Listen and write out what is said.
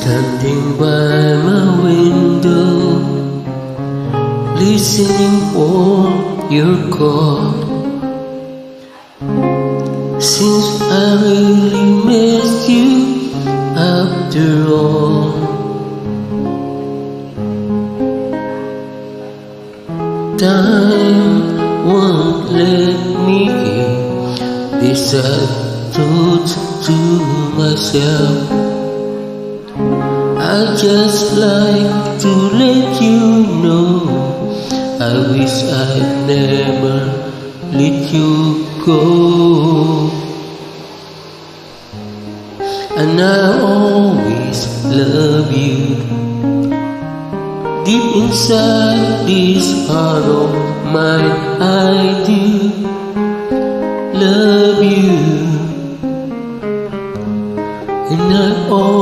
Standing by my window, listening for your call. Since I really missed you after all. Time won't let me keep these sad thoughts to myself. I just like to let you know I wish I'd never let you go. And I always love you. Deep inside this heart of mine, I do love you. And I always